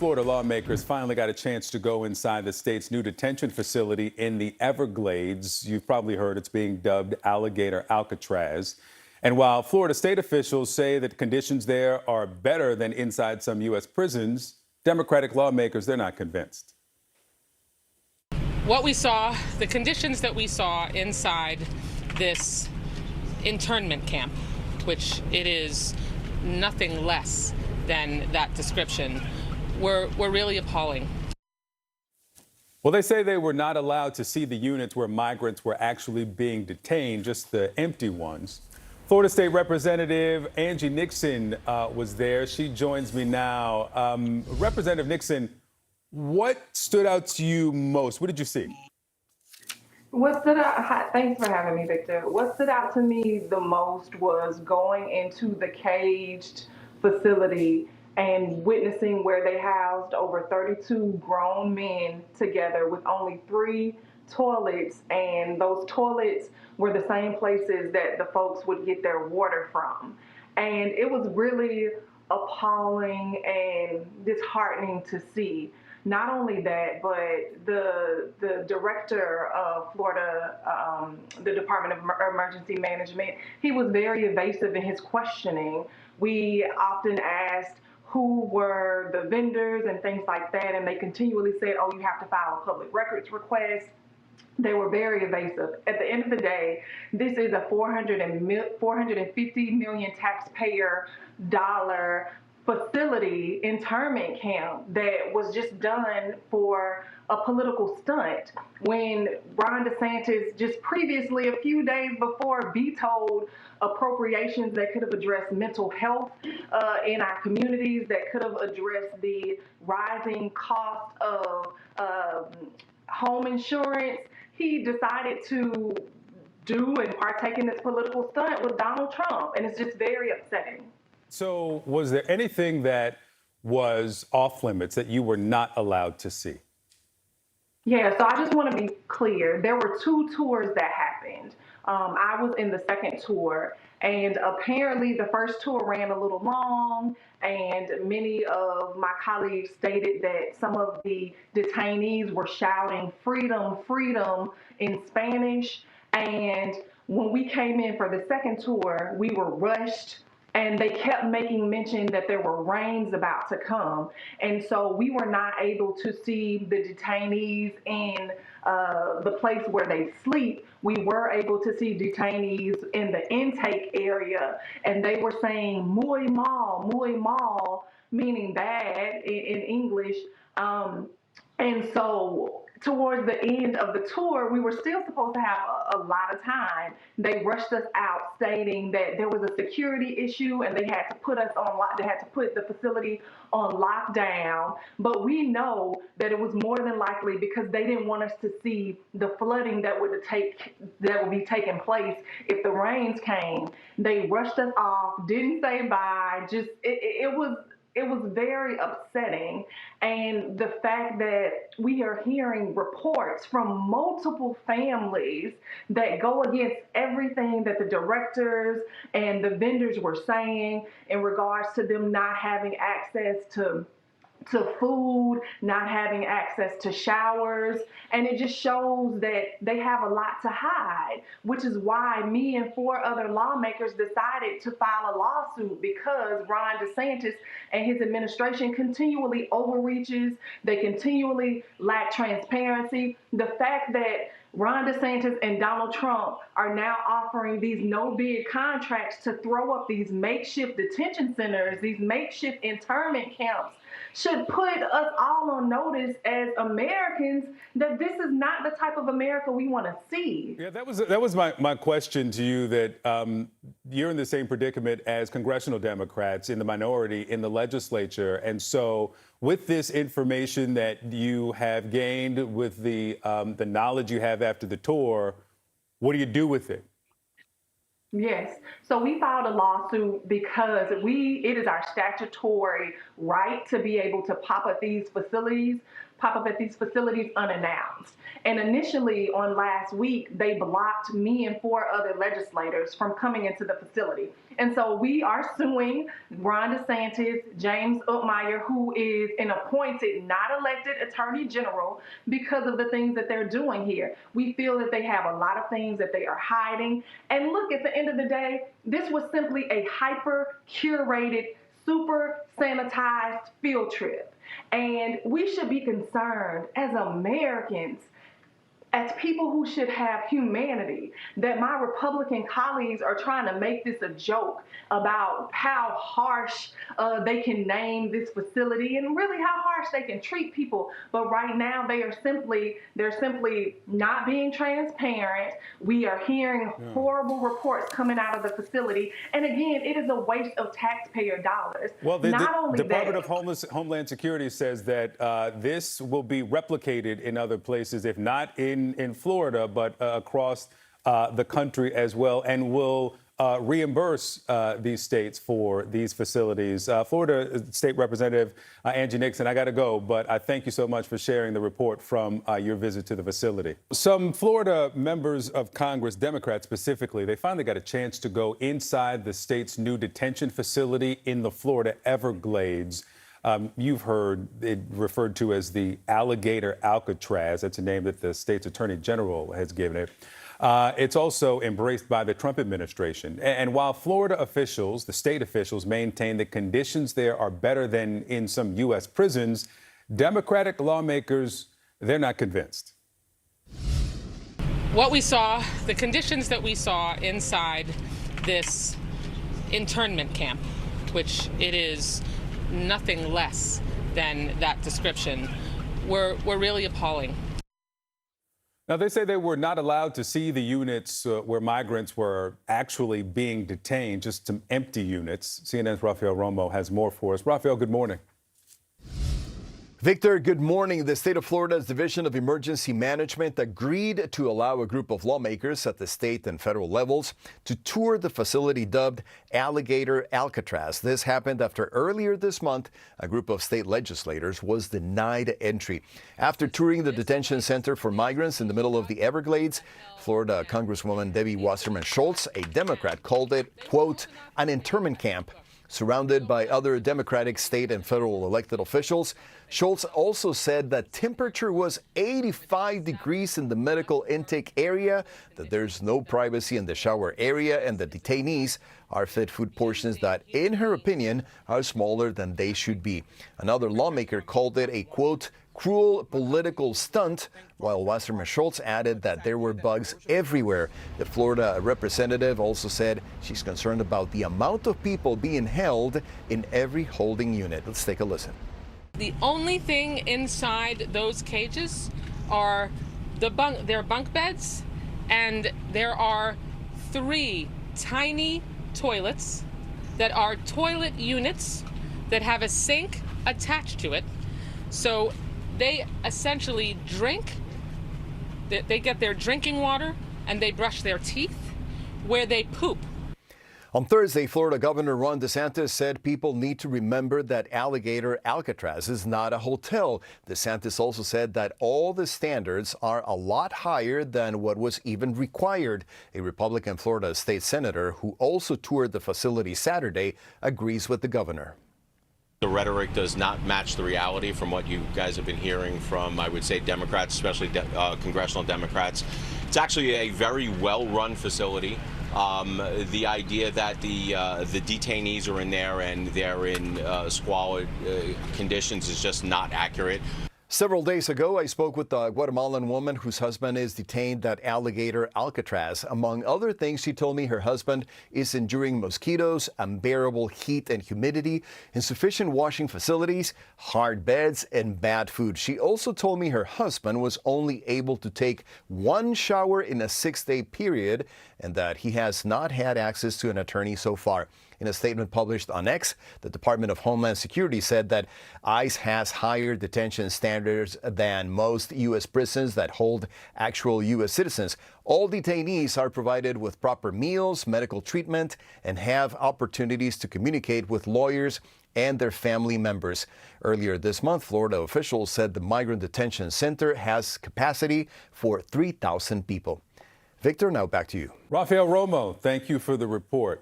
Florida lawmakers finally got a chance to go inside the state's new detention facility in the Everglades. You've probably heard it's being dubbed Alligator Alcatraz. And while Florida state officials say that conditions there are better than inside some U.S. prisons, Democratic lawmakers, they're not convinced. What we saw, the conditions that we saw inside this internment camp, which it is nothing less than that description, were really appalling. Well, they say they were not allowed to see the units where migrants were actually being detained, just the empty ones. Florida State Representative Angie Nixon was there. She joins me now. Representative Nixon, what stood out to you most? What did you see? What stood out, thanks for having me, Victor. What stood out to me the most was going into the caged facility and witnessing where they housed over 32 grown men together with only 3 toilets, and those toilets were the same places that the folks would get their water from. And it was really appalling and disheartening to see. Not only that, but the director of Florida, the Department of Emergency Management, he was very evasive in his questioning. We often asked who were the vendors and things like that, and they continually said, oh, you have to file a public records request. They were very evasive. At the end of the day, this is a $450 million taxpayer dollar facility, internment camp, that was just done for a political stunt when Ron DeSantis just previously, a few days before, vetoed appropriations that could have addressed mental health in our communities, that could have addressed the rising cost of home insurance. He decided to do and partake in this political stunt with Donald Trump, and it's just very upsetting. So was there anything that was off limits that you were not allowed to see? Yeah, so I just want to be clear. There were 2 tours that happened. I was in the second tour, and apparently the first tour ran a little long, and many of my colleagues stated that some of the detainees were shouting freedom, freedom in Spanish. And when we came in for the second tour, we were rushed, and they kept making mention that there were rains about to come. And so we were not able to see the detainees in the place where they sleep. We were able to see detainees in the intake area, and they were saying muy mal, meaning bad in English. And so towards the end of the tour, we were still supposed to have a lot of time. They rushed us out, stating that there was a security issue and they had to put us on they had to put the facility on lockdown. But we know that it was more than likely because they didn't want us to see the flooding that would be taking place if the rains came. They rushed us off, didn't say bye. Just it was very upsetting. And the fact that we are hearing reports from multiple families that go against everything that the directors and the vendors were saying in regards to them not having access to food, not having access to showers. And it just shows that they have a lot to hide, which is why me and 4 other lawmakers decided to file a lawsuit, because Ron DeSantis and his administration continually overreaches. They continually lack transparency. The fact that Ron DeSantis and Donald Trump are now offering these no-bid contracts to throw up these makeshift detention centers, these makeshift internment camps, should put us all on notice as Americans that this is not the type of America we want to see. Yeah, that was my question to you, that you're in the same predicament as congressional Democrats in the minority in the legislature. And so with this information that you have gained, with the knowledge you have after the tour, what do you do with it? Yes. So we filed a lawsuit because it is our statutory right to be able to pop up these facilities. pop up at these facilities unannounced. And initially on last week, they blocked me and 4 other legislators from coming into the facility. And so we are suing Ron DeSantis, James Utmeyer, who is an appointed, not elected attorney general, because of the things that they're doing here. We feel that they have a lot of things that they are hiding. And look, at the end of the day, this was simply a hyper curated, super sanitized field trip. And we should be concerned as Americans, as people who should have humanity, that my Republican colleagues are trying to make this a joke about how harsh they can name this facility and really how harsh they can treat people. But right now they're simply not being transparent. We are hearing horrible reports coming out of the facility. And again, it is a waste of taxpayer dollars. Well, the Department of Homeland Security says that this will be replicated in other places, if not in Florida, but across the country as well, and will reimburse these states for these facilities. Florida State Representative Angie Nixon, I got to go, but I thank you so much for sharing the report from your visit to the facility. Some Florida members of Congress, Democrats specifically, they finally got a chance to go inside the state's new detention facility in the Florida Everglades. You've heard it referred to as the Alligator Alcatraz. That's a name that the state's attorney general has given it. It's also embraced by the Trump administration. And while Florida officials, the state officials, maintain that conditions there are better than in some U.S. prisons, Democratic lawmakers, they're not convinced. What we saw, the conditions that we saw inside this internment camp, which it is nothing less than that description, were really appalling. Now, they say they were not allowed to see the units where migrants were actually being detained, just some empty units. CNN's Rafael Romo has more for us. Rafael, good morning. Victor, good morning. The state of Florida's Division of Emergency Management agreed to allow a group of lawmakers at the state and federal levels to tour the facility dubbed Alligator Alcatraz. This happened after earlier this month, a group of state legislators was denied entry. After touring the detention center for migrants in the middle of the Everglades, Florida Congresswoman Debbie Wasserman Schultz, a Democrat, called it, quote, an internment camp. Surrounded by other Democratic state and federal elected officials, Schultz also said that temperature was 85 degrees in the medical intake area, that there's no privacy in the shower area, and that detainees are fed food portions that, in her opinion, are smaller than they should be. Another lawmaker called it a, quote, cruel political stunt, while Wasserman Schultz added that there were bugs everywhere. The Florida representative also said she's concerned about the amount of people being held in every holding unit. Let's take a listen. The only thing inside those cages are their bunk beds, and there are 3 tiny toilets that are toilet units that have a sink attached to it. So they essentially drink, they get their drinking water, and they brush their teeth where they poop. On Thursday, Florida Governor Ron DeSantis said people need to remember that Alligator Alcatraz is not a hotel. DeSantis also said that all the standards are a lot higher than what was even required. A Republican Florida state senator who also toured the facility Saturday agrees with the governor. The rhetoric does not match the reality from what you guys have been hearing from, I would say, Democrats, especially congressional Democrats. It's actually a very well-run facility. The idea that the detainees are in there and they're in squalid conditions is just not accurate. Several days ago, I spoke with a Guatemalan woman whose husband is detained at Alligator Alcatraz. Among other things, she told me her husband is enduring mosquitoes, unbearable heat and humidity, insufficient washing facilities, hard beds, and bad food. She also told me her husband was only able to take 1 shower in a 6-day period and that he has not had access to an attorney so far. In a statement published on X, the Department of Homeland Security said that ICE has higher detention standards than most U.S. prisons that hold actual U.S. citizens. All detainees are provided with proper meals, medical treatment, and have opportunities to communicate with lawyers and their family members. Earlier this month, Florida officials said the Migrant Detention Center has capacity for 3,000 people. Victor, now back to you. Rafael Romo, thank you for the report.